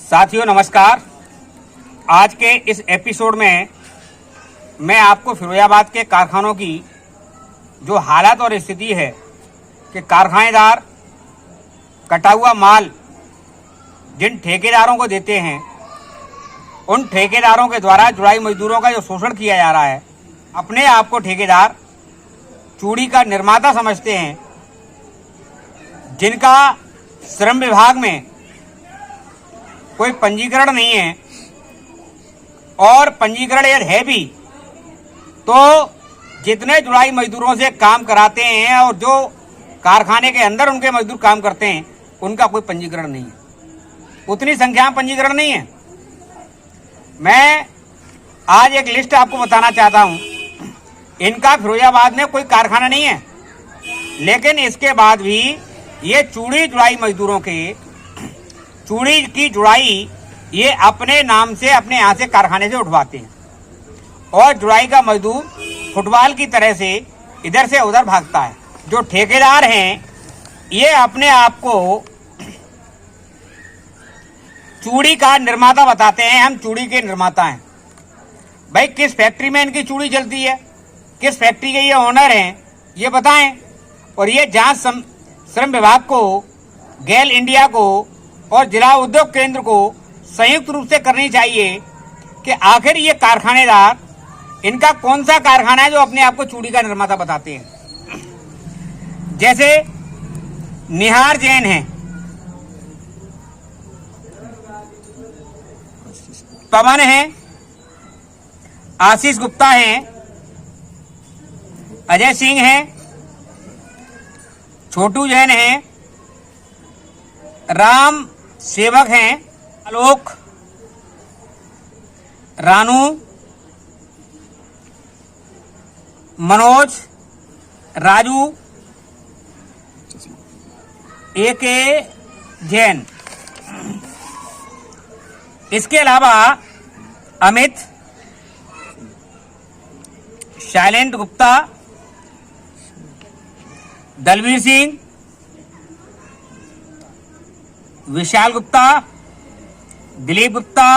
साथियों नमस्कार। आज के इस एपिसोड में मैं आपको फिरोजाबाद के कारखानों की जो हालत और स्थिति है कि कारखानेदार कटा हुआ माल जिन ठेकेदारों को देते हैं, उन ठेकेदारों के द्वारा जुड़ाई मजदूरों का जो शोषण किया जा रहा है। अपने आप को ठेकेदार चूड़ी का निर्माता समझते हैं, जिनका श्रम विभाग में कोई पंजीकरण नहीं है, और पंजीकरण यदि है भी तो जितने जुड़ाई मजदूरों से काम कराते हैं और जो कारखाने के अंदर उनके मजदूर काम करते हैं, उनका कोई पंजीकरण नहीं है, उतनी संख्या में पंजीकरण नहीं है। मैं आज एक लिस्ट आपको बताना चाहता हूं। इनका फिरोजाबाद में कोई कारखाना नहीं है, लेकिन इसके बाद भी ये चूड़ी जुड़ाई मजदूरों के चूड़ी की जुड़ाई ये अपने नाम से अपने यहाँ से कारखाने से उठवाते हैं, और जुड़ाई का मजदूर फुटबॉल की तरह से इधर से उधर भागता है। जो ठेकेदार हैं ये अपने आप को चूड़ी का निर्माता बताते हैं। हम चूड़ी के निर्माता हैं। भाई किस फैक्ट्री में इनकी चूड़ी चलती है, किस फैक्ट्री के ये ओनर हैं, ये बताएं। और ये जांच श्रम विभाग को, गेल इंडिया को और जिला उद्योग केंद्र को संयुक्त रूप से करनी चाहिए कि आखिर ये कारखानेदार, इनका कौन सा कारखाना है जो अपने आप को चूड़ी का निर्माता बताते हैं। जैसे निहार जैन है, पवन है, आशीष गुप्ता है, अजय सिंह है, छोटू जैन है, राम सेवक हैं, आलोक, रानू, मनोज, राजू, एके जैन। इसके अलावा अमित, शैलेंद्र गुप्ता, दलवीर सिंह, विशाल गुप्ता, दिलीप गुप्ता,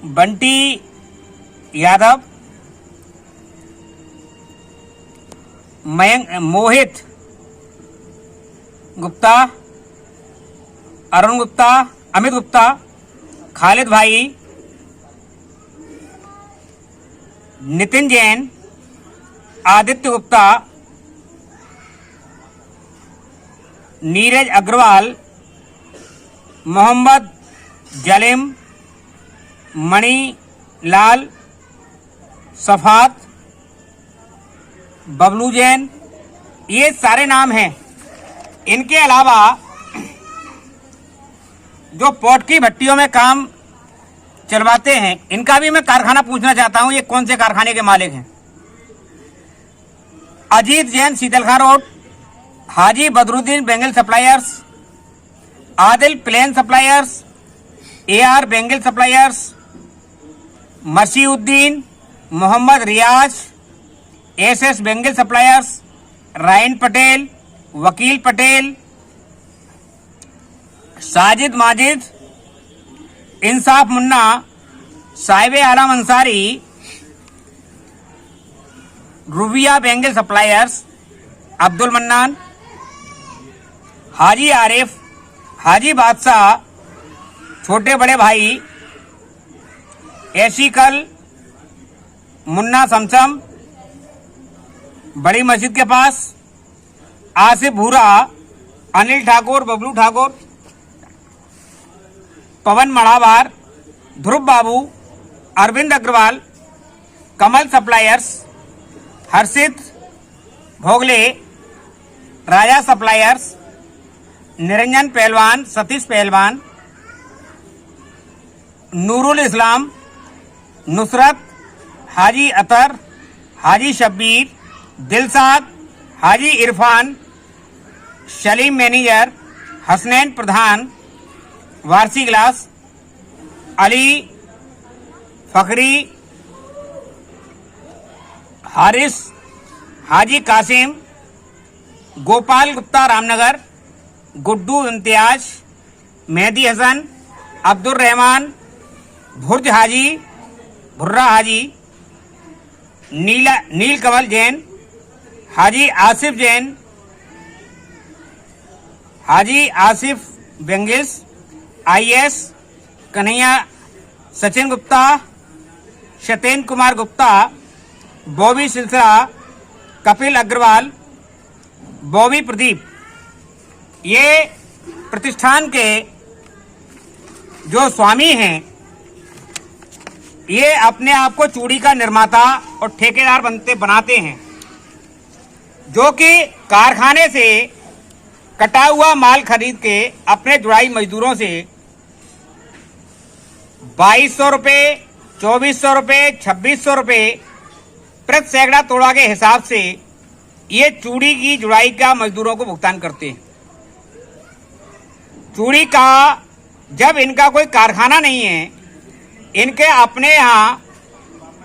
बंटी यादव, मयंक, मोहित गुप्ता, अरुण गुप्ता, अमित गुप्ता, खालिद भाई, नितिन जैन, आदित्य गुप्ता, नीरज अग्रवाल, मोहम्मद जलीम, मणि लाल, सफात, बबलू जैन, ये सारे नाम हैं। इनके अलावा जो पोट की भट्टियों में काम चलवाते हैं, इनका भी मैं कारखाना पूछना चाहता हूं, ये कौन से कारखाने के मालिक हैं। Ajit Jain, Sheetalkha road, Haji Badruddin bangle suppliers, Adil plane suppliers, AR bangle suppliers, Masiuddin, Mohammad Riyaz, SS bangle suppliers, Rayan Patel, Vakil Patel, Sajid Majid, Insaf Munna, Sahib Alam Ansari, Rubiya bangle suppliers, Abdul Mannan, Haji Arif, Haji Badshah, छोटे बड़े भाई, ऐसी कल, मुन्ना समसम, बड़ी मस्जिद के पास, Asif Bhura, Anil Thakur, Bablu Thakur, Pawan Madawar, Dhruv Babu, Arvind Agrawal, Kamal suppliers, Harshit Bhogle, Raja suppliers, Niranjan Pahalwan, Satish Pahalwan, Nurul Islam, Nusrat, Haji Atar, Haji Shabbir, Dilshad, Haji Irfan, Salim manager, Hasnain Pradhan, Warsi glass, Ali Fakhri, Haris, Haji Qasim, Gopal Gupta Ramnagar, Guddu Imtiyaz, Mehdi Hasan, Abdul Rahman, Bhurra Haji, Neel Kamal Jain, Haji Asif Jain, Haji Asif bangles, IS Kanhaiya, Sachin Gupta, Satyendra Kumar Gupta, Bobby सिलसिला, कपिल अग्रवाल, बॉबी प्रदीप, ये प्रतिष्ठान के जो स्वामी हैं, ये अपने आप को चूड़ी का निर्माता और ठेकेदार बनाते हैं, जो कि कारखाने से कटा हुआ माल खरीद के अपने जुड़ाई मजदूरों से 2200 रुपये, 2400 रुपये, 2600 रुपये प्रति सैकड़ा तोड़ा के हिसाब से ये चूड़ी की जुड़ाई का मजदूरों को भुगतान करते हैं। चूड़ी का जब इनका कोई कारखाना नहीं है, इनके अपने यहाँ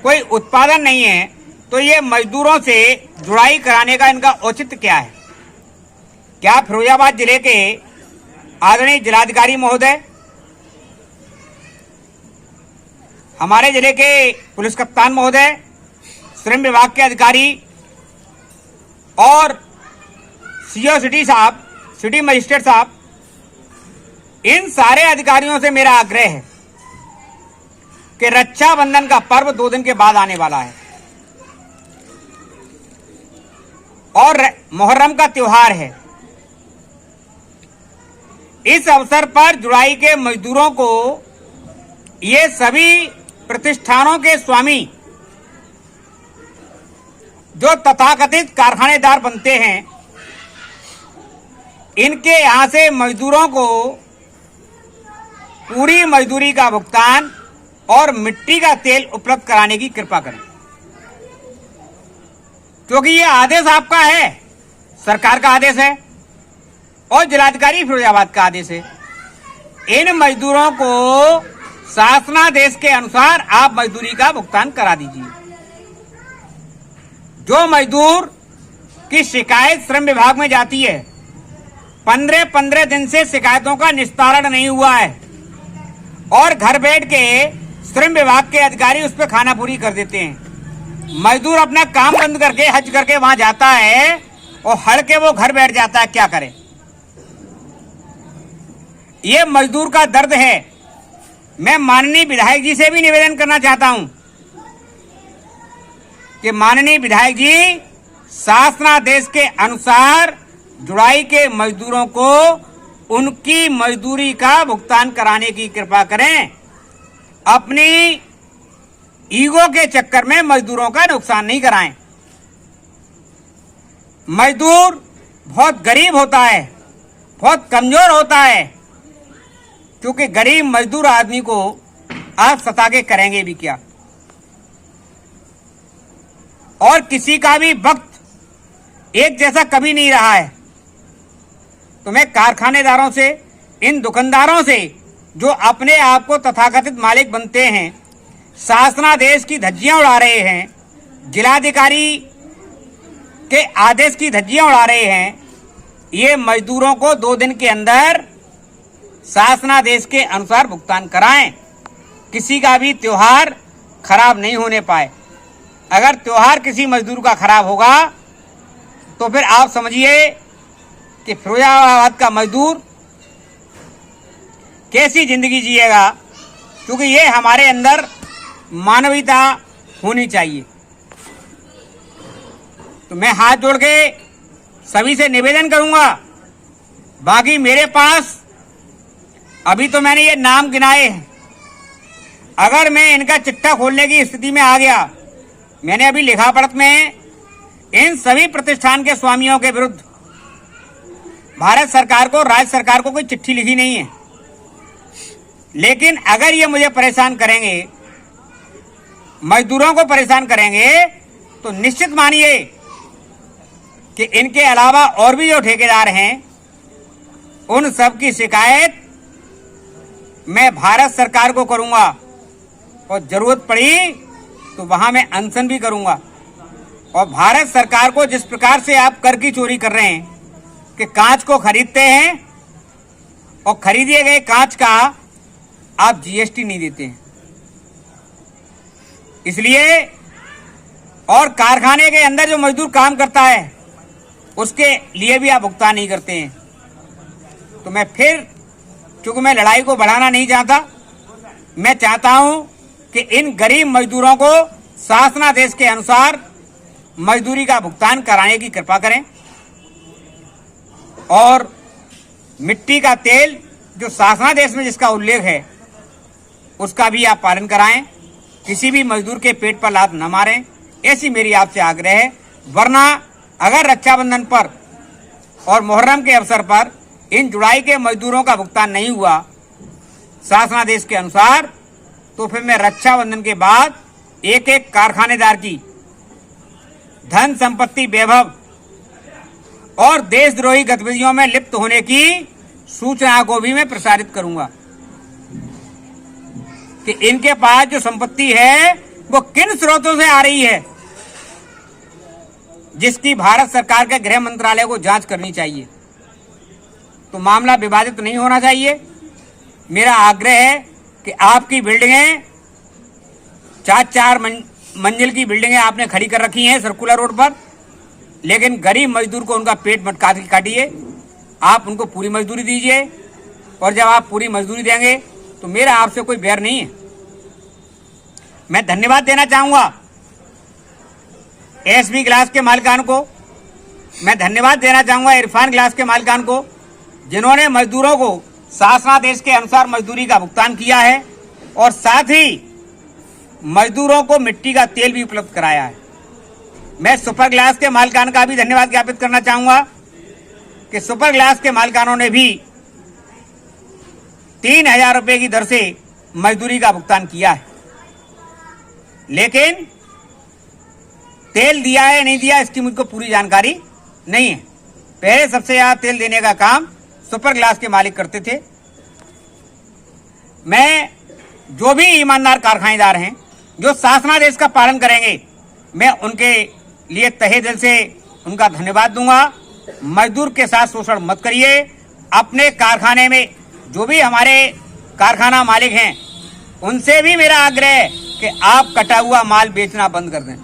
कोई उत्पादन नहीं है, तो ये मजदूरों से जुड़ाई कराने का इनका औचित्य क्या है? क्या फिरोजाबाद जिले के आदरणीय जिलाधिकारी महोदय, हमारे जिले के पुलिस कप्तान महोदय, श्रम विभाग के अधिकारी और CO सिटी साहब, सिटी मजिस्ट्रेट साहब, इन सारे अधिकारियों से मेरा आग्रह है कि रक्षाबंधन का पर्व 2 दिन के बाद आने वाला है और मुहर्रम का त्योहार है। इस अवसर पर जुड़ाई के मजदूरों को ये सभी प्रतिष्ठानों के स्वामी जो तथाकथित कारखानेदार बनते हैं, इनके यहां से मजदूरों को पूरी मजदूरी का भुगतान और मिट्टी का तेल उपलब्ध कराने की कृपा करें, क्योंकि ये आदेश आपका है, सरकार का आदेश है और जिलाधिकारी फिरोजाबाद का आदेश है। इन मजदूरों को शासनादेश के अनुसार आप मजदूरी का भुगतान करा दीजिए। जो मजदूर की शिकायत श्रम विभाग में जाती है, 15-15 दिन से शिकायतों का निस्तारण नहीं हुआ है और घर बैठ के श्रम विभाग के अधिकारी उस पर खाना पूरी कर देते हैं। मजदूर अपना काम बंद करके हज करके वहां जाता है और हड़ के वो घर बैठ जाता है, क्या करे? ये मजदूर का दर्द है। मैं माननीय विधायक जी से भी निवेदन करना चाहता हूं कि माननीय विधायक जी शासनादेश के अनुसार जुड़ाई के मजदूरों को उनकी मजदूरी का भुगतान कराने की कृपा करें। अपनी ईगो के चक्कर में मजदूरों का नुकसान नहीं कराएं। मजदूर बहुत गरीब होता है, बहुत कमजोर होता है, क्योंकि गरीब मजदूर आदमी को आप सता के करेंगे भी क्या? और किसी का भी वक्त एक जैसा कभी नहीं रहा है। तो मैं कारखानेदारों से, इन दुकानदारों से जो अपने आप को तथाकथित मालिक बनते हैं, शासनादेश की धज्जियां उड़ा रहे हैं, जिलाधिकारी के आदेश की धज्जियां उड़ा रहे हैं, ये मजदूरों को 2 दिन के अंदर शासनादेश के अनुसार भुगतान कराएं। किसी का भी त्योहार खराब नहीं होने पाए। अगर त्योहार किसी मजदूर का खराब होगा तो फिर आप समझिए कि फिरोजाबाद का मजदूर कैसी जिंदगी जिएगा, क्योंकि ये हमारे अंदर मानवीयता होनी चाहिए। तो मैं हाथ जोड़ के सभी से निवेदन करूंगा। बाकी मेरे पास अभी तो मैंने ये नाम गिनाए हैं, अगर मैं इनका चिट्ठा खोलने की स्थिति में आ गया, मैंने अभी लिखा पढ़त में इन सभी प्रतिष्ठान के स्वामियों के विरुद्ध भारत सरकार को, राज्य सरकार को कोई चिट्ठी लिखी नहीं है, लेकिन अगर ये मुझे परेशान करेंगे, मजदूरों को परेशान करेंगे, तो निश्चित मानिए कि इनके अलावा और भी जो ठेकेदार हैं उन सब की शिकायत मैं भारत सरकार को करूंगा और जरूरत पड़ी तो वहां मैं अनशन भी करूंगा। और भारत सरकार को जिस प्रकार से आप कर की चोरी कर रहे हैं, कि कांच को खरीदते हैं और खरीदे गए कांच का आप जीएसटी नहीं देते हैं, इसलिए और कारखाने के अंदर जो मजदूर काम करता है उसके लिए भी आप भुगतान नहीं करते हैं। तो मैं फिर, क्योंकि मैं लड़ाई को बढ़ाना नहीं चाहता, मैं चाहता हूं कि इन गरीब मजदूरों को शासनादेश के अनुसार मजदूरी का भुगतान कराने की कृपा करें और मिट्टी का तेल जो शासनादेश में जिसका उल्लेख है उसका भी आप पालन कराएं। किसी भी मजदूर के पेट पर लात न मारें, ऐसी मेरी आपसे आग्रह है। वरना अगर रक्षाबंधन पर और मुहर्रम के अवसर पर इन जुड़ाई के मजदूरों का भुगतान नहीं हुआ शासनादेश के अनुसार, तो फिर मैं रक्षाबंधन के बाद एक एक कारखानेदार की धन संपत्ति, वैभव और देशद्रोही गतिविधियों में लिप्त होने की सूचना को भी मैं प्रसारित करूंगा कि इनके पास जो संपत्ति है वो किन स्रोतों से आ रही है, जिसकी भारत सरकार के गृह मंत्रालय को जांच करनी चाहिए। तो मामला विवादित नहीं होना चाहिए। मेरा आग्रह है कि आपकी बिल्डिंगें 4-4 मंजिल की बिल्डिंगें आपने खड़ी कर रखी हैं सर्कुलर रोड पर, लेकिन गरीब मजदूर को उनका पेट मत काटिए, आप उनको पूरी मजदूरी दीजिए। और जब आप पूरी मजदूरी देंगे तो मेरा आपसे कोई बैर नहीं है। मैं धन्यवाद देना चाहूंगा एसबी ग्लास के मालिकान को, मैं धन्यवाद देना चाहूंगा इरफान ग्लास के मालिकान को, जिन्होंने मजदूरों को शासनादेश के अनुसार मजदूरी का भुगतान किया है और साथ ही मजदूरों को मिट्टी का तेल भी उपलब्ध कराया है। मैं सुपर ग्लास के मालिकान का भी धन्यवाद ज्ञापित करना चाहूंगा कि सुपर ग्लास के मालिकानों ने भी 3,000 रुपए की दर से मजदूरी का भुगतान किया है, लेकिन तेल दिया है नहीं दिया इसकी मुझको पूरी जानकारी नहीं है। पहले सबसे ज्यादा तेल देने का काम सुपर ग्लास के मालिक करते थे। मैं जो भी ईमानदार कारखानेदार हैं जो शासनादेश का पालन करेंगे, मैं उनके लिए तहे दिल से उनका धन्यवाद दूंगा। मजदूर के साथ शोषण मत करिए। अपने कारखाने में जो भी हमारे कारखाना मालिक हैं उनसे भी मेरा आग्रह है कि आप कटा हुआ माल बेचना बंद कर दें।